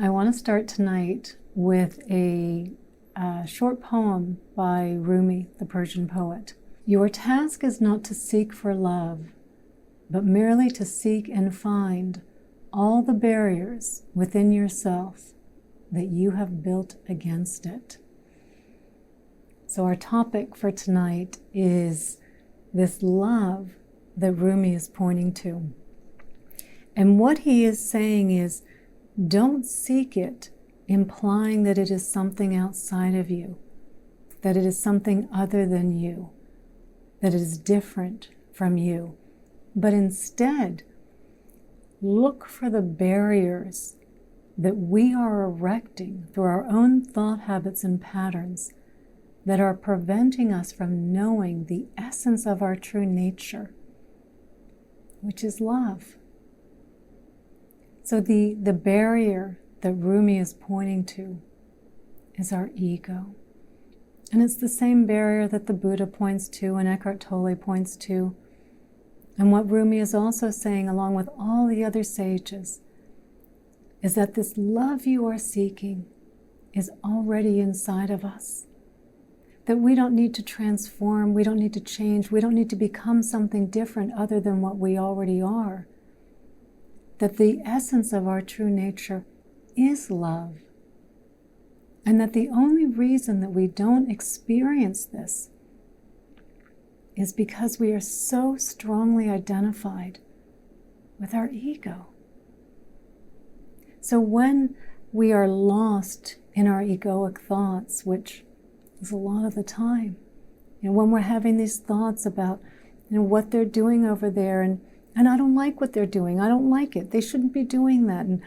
I want to start tonight with a short poem by Rumi, the Persian poet. Your task is not to seek for love, but merely to seek and find all the barriers within yourself that you have built against it. So our topic for tonight is this love that Rumi is pointing to. And what he is saying is, don't seek it, implying that it is something outside of you, that it is something other than you, that it is different from you. But instead, look for the barriers that we are erecting through our own thought habits and patterns that are preventing us from knowing the essence of our true nature, which is love. So the barrier that Rumi is pointing to is our ego. And it's the same barrier that the Buddha points to and Eckhart Tolle points to. And what Rumi is also saying, along with all the other sages, is that this love you are seeking is already inside of us. That we don't need to transform, we don't need to change, we don't need to become something different other than what we already are. That the essence of our true nature is love. And that the only reason that we don't experience this is because we are so strongly identified with our ego. So when we are lost in our egoic thoughts, which is a lot of the time, when we're having these thoughts about what they're doing over there, and I don't like what they're doing, I don't like it, they shouldn't be doing that, and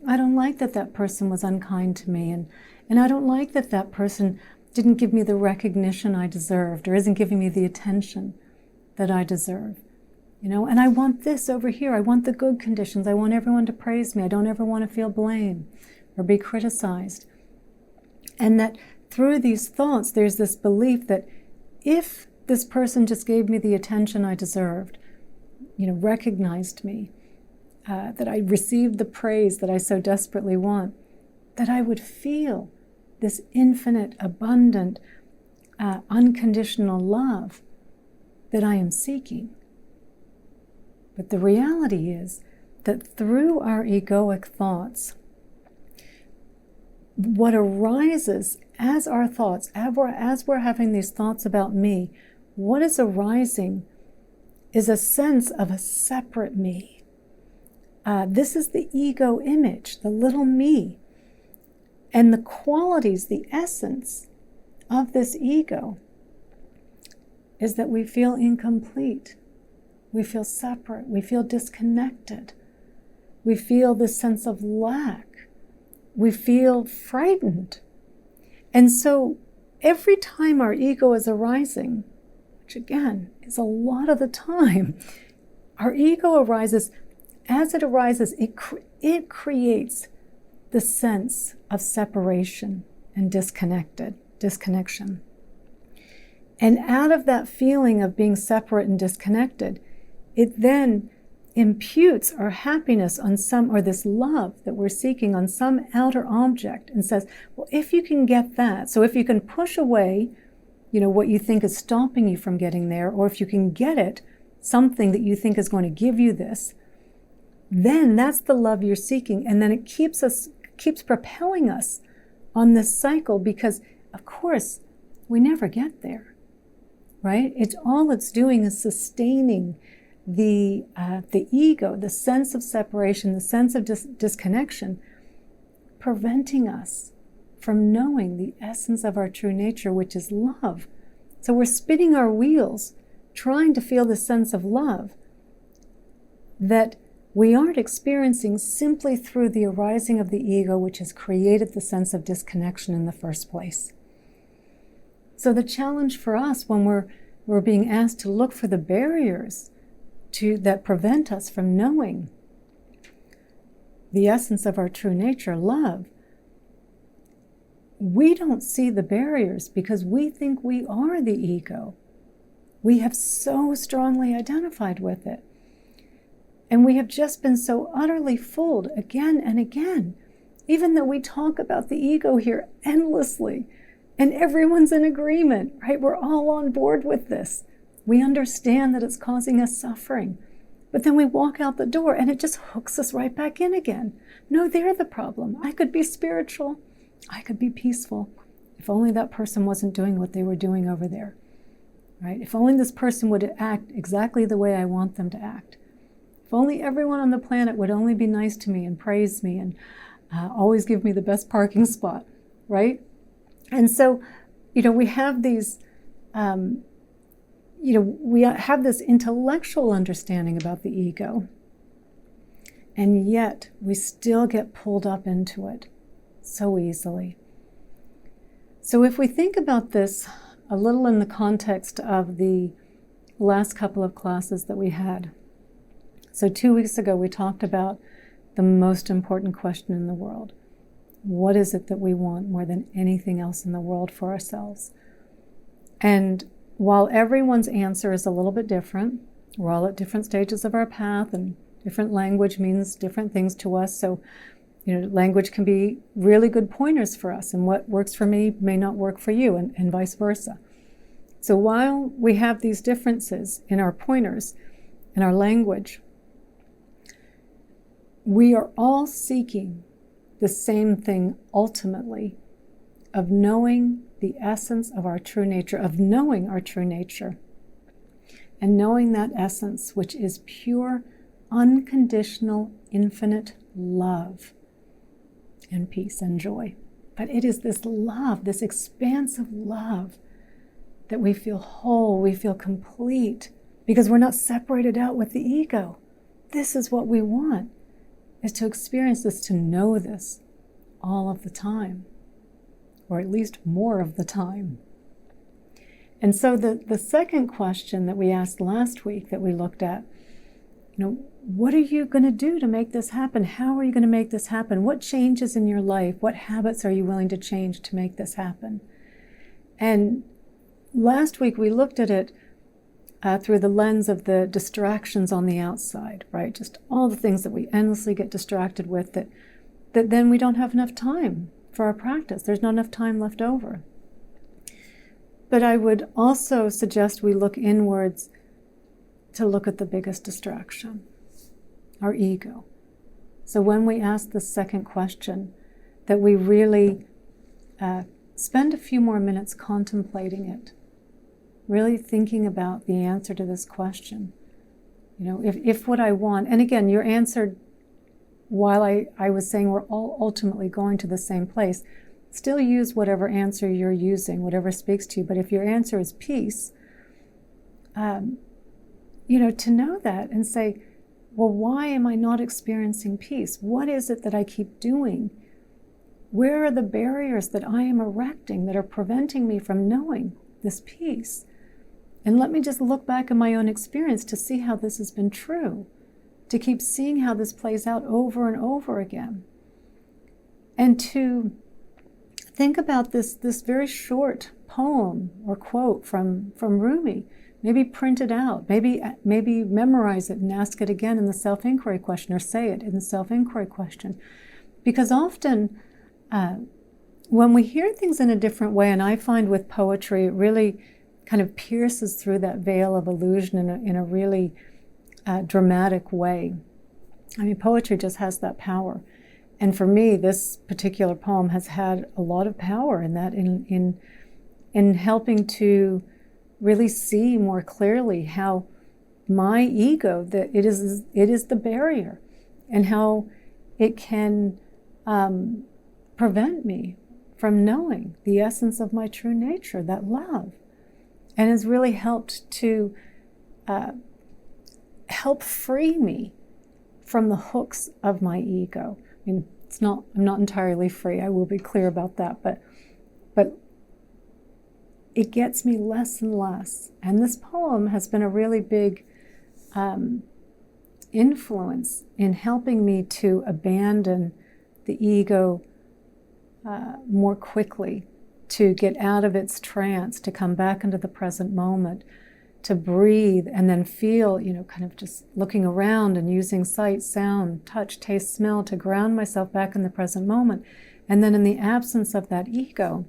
I don't like that that person was unkind to me, and I don't like that that person didn't give me the recognition I deserved, or isn't giving me the attention that I deserve. And I want this over here, I want the good conditions, I want everyone to praise me, I don't ever want to feel blame or be criticized. And that through these thoughts, there's this belief that if this person just gave me the attention I deserved, recognized me, that I received the praise that I so desperately want, that I would feel this infinite, abundant, unconditional love that I am seeking. But the reality is that through our egoic thoughts, what arises as our thoughts, as we're having these thoughts about me, what is arising is a sense of a separate me. This is the ego image, the little me. And the qualities, the essence of this ego is that we feel incomplete. We feel separate. We feel disconnected. We feel this sense of lack. We feel frightened. And so every time our ego is arising, which again is a lot of the time, our ego arises. As it arises, it creates the sense of separation and disconnection. And out of that feeling of being separate and disconnected, it then imputes our happiness on some, or this love that we're seeking on some outer object, and says, well, if you can get that, so if you can push away, what you think is stopping you from getting there, or if you can get it, something that you think is going to give you this, then that's the love you're seeking. And then it keeps propelling us on this cycle, because of course we never get there, right? All it's doing is sustaining the ego, the sense of separation, the sense of disconnection, preventing us from knowing the essence of our true nature, which is love. So we're spinning our wheels trying to feel the sense of love that we aren't experiencing simply through the arising of the ego, which has created the sense of disconnection in the first place. So the challenge for us when we're being asked to look for the barriers that prevent us from knowing the essence of our true nature, love, we don't see the barriers because we think we are the ego. We have so strongly identified with it. And we have just been so utterly fooled again and again Even though we talk about the ego here endlessly, and everyone's in agreement, right? We're all on board with this. We understand that it's causing us suffering. But then we walk out the door and it just hooks us right back in again. No, they're the problem. I could be spiritual. I could be peaceful. If only that person wasn't doing what they were doing over there, right? If only this person would act exactly the way I want them to act. If only everyone on the planet would only be nice to me and praise me and always give me the best parking spot, right? And so, we have these, we have this intellectual understanding about the ego, and yet we still get pulled up into it so easily. So if we think about this a little in the context of the last couple of classes that we had. So 2 weeks ago, we talked about the most important question in the world. What is it that we want more than anything else in the world for ourselves? And while everyone's answer is a little bit different, we're all at different stages of our path, and different language means different things to us. So, language can be really good pointers for us, and what works for me may not work for you, and vice versa. So while we have these differences in our pointers, in our language, we are all seeking the same thing ultimately, of knowing the essence of our true nature, of knowing our true nature, and knowing that essence, which is pure, unconditional, infinite love and peace and joy. But it is this love, this expansive love, that we feel whole, we feel complete, because we're not separated out with the ego. This is what we want, is to experience this, to know this all of the time, or at least more of the time. And so the second question that we asked last week, that we looked at, what are you going to do to make this happen? How are you going to make this happen? What changes in your life? What habits are you willing to change to make this happen? And last week we looked at it through the lens of the distractions on the outside, right? Just all the things that we endlessly get distracted with, that then we don't have enough time for our practice. There's not enough time left over. But I would also suggest we look inwards to look at the biggest distraction, our ego. So when we ask the second question, that we really spend a few more minutes contemplating it, really thinking about the answer to this question. If what I want, and again, your answer, while I was saying we're all ultimately going to the same place, still use whatever answer you're using, whatever speaks to you. But if your answer is peace, to know that and say, well, why am I not experiencing peace? What is it that I keep doing? Where are the barriers that I am erecting that are preventing me from knowing this peace? And let me just look back at my own experience to see how this has been true, to keep seeing how this plays out over and over again. And to think about this very short poem or quote from Rumi. Maybe print it out, maybe memorize it and ask it again in the self-inquiry question, or say it in the self-inquiry question. Because often when we hear things in a different way, and I find with poetry, it really kind of pierces through that veil of illusion in a really dramatic way. I mean, poetry just has that power. And for me, this particular poem has had a lot of power in that, in helping to really see more clearly how my ego, that it is the barrier, and how it can prevent me from knowing the essence of my true nature, that love, and has really helped to help free me from the hooks of my ego. I mean, I'm not entirely free, I will be clear about that, but it gets me less and less. And this poem has been a really big influence in helping me to abandon the ego more quickly, to get out of its trance, to come back into the present moment, to breathe and then feel, kind of just looking around and using sight, sound, touch, taste, smell to ground myself back in the present moment. And then in the absence of that ego,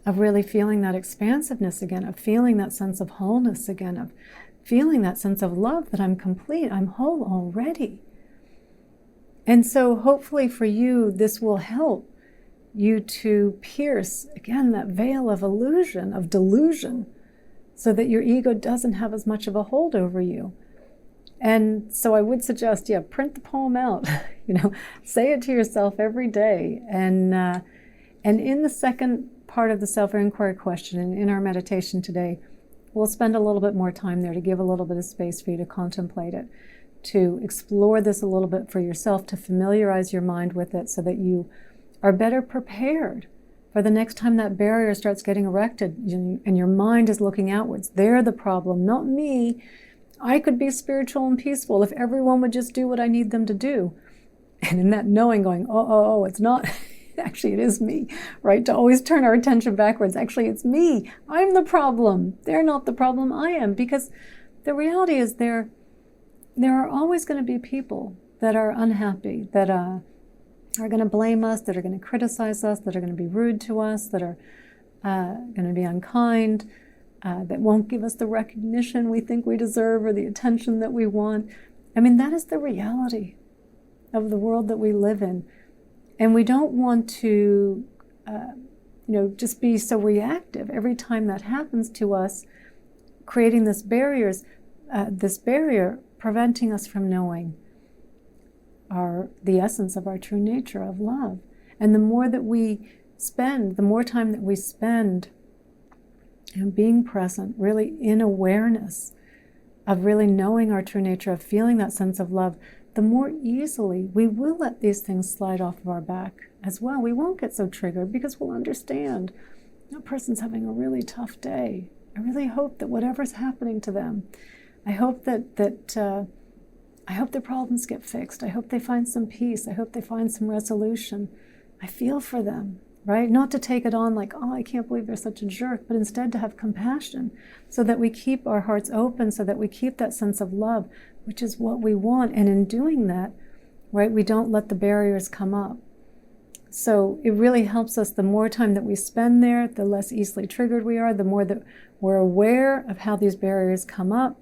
of really feeling that expansiveness again, of feeling that sense of wholeness again, of feeling that sense of love, that I'm complete, I'm whole already. And so hopefully for you, this will help you to pierce, again, that veil of illusion, of delusion, so that your ego doesn't have as much of a hold over you. And so I would suggest, print the poem out, say it to yourself every day. And in the second part of the self-inquiry question, and in our meditation today, we'll spend a little bit more time there to give a little bit of space for you to contemplate it, to explore this a little bit for yourself, to familiarize your mind with it so that you are better prepared for the next time that barrier starts getting erected and your mind is looking outwards. They're the problem, not me. I could be spiritual and peaceful if everyone would just do what I need them to do. And in that knowing, going, oh, it's not, actually it is me, right? To always turn our attention backwards. Actually, it's me. I'm the problem. They're not the problem. I am. Because the reality is there are always going to be people that are unhappy, that are going to blame us, that are going to criticize us, that are going to be rude to us, that are going to be unkind, that won't give us the recognition we think we deserve or the attention that we want. I mean, that is the reality of the world that we live in. And we don't want to, just be so reactive every time that happens to us, creating this barrier preventing us from knowing the essence of our true nature of love. And the more that we spend, the more time that we spend being present, really in awareness of really knowing our true nature, of feeling that sense of love, the more easily we will let these things slide off of our back as well. We won't get so triggered because we'll understand that person's having a really tough day. I really hope that whatever's happening to them, I hope that I hope their problems get fixed. I hope they find some peace. I hope they find some resolution. I feel for them, right? Not to take it on like, oh, I can't believe they're such a jerk, but instead to have compassion so that we keep our hearts open, so that we keep that sense of love, which is what we want. And in doing that, right, we don't let the barriers come up. So it really helps us, the more time that we spend there, the less easily triggered we are, the more that we're aware of how these barriers come up.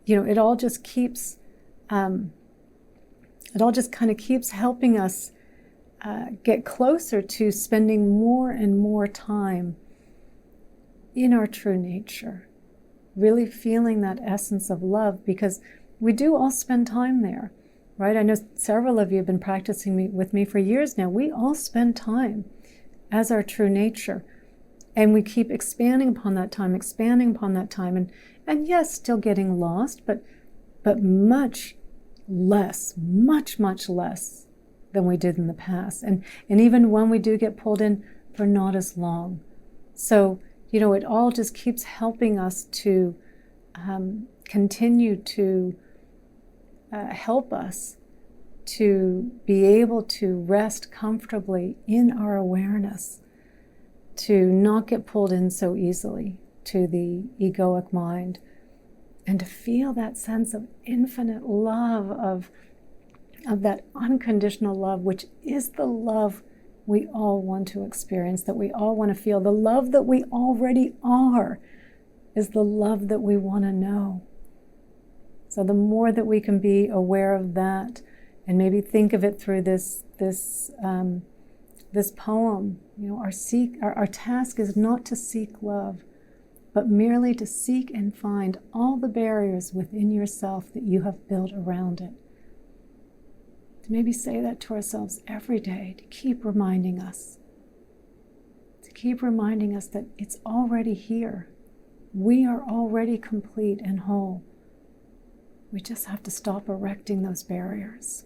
It all just keeps kind of keeps helping us get closer to spending more and more time in our true nature, really feeling that essence of love, because we do all spend time there, right? I know several of you have been practicing with me for years now. We all spend time as our true nature, and we keep expanding upon that time, and yes, still getting lost, but much less, much less than we did in the past. And even when we do get pulled in, for not as long. So, it all just keeps helping us to continue to help us to be able to rest comfortably in our awareness, to not get pulled in so easily to the egoic mind, and to feel that sense of infinite love, of that unconditional love, which is the love we all want to experience, that we all want to feel. The love that we already are is the love that we want to know. So the more that we can be aware of that, and maybe think of it through this poem, our task is not to seek love, but merely to seek and find all the barriers within yourself that you have built around it. To maybe say that to ourselves every day, to keep reminding us that it's already here. We are already complete and whole. We just have to stop erecting those barriers.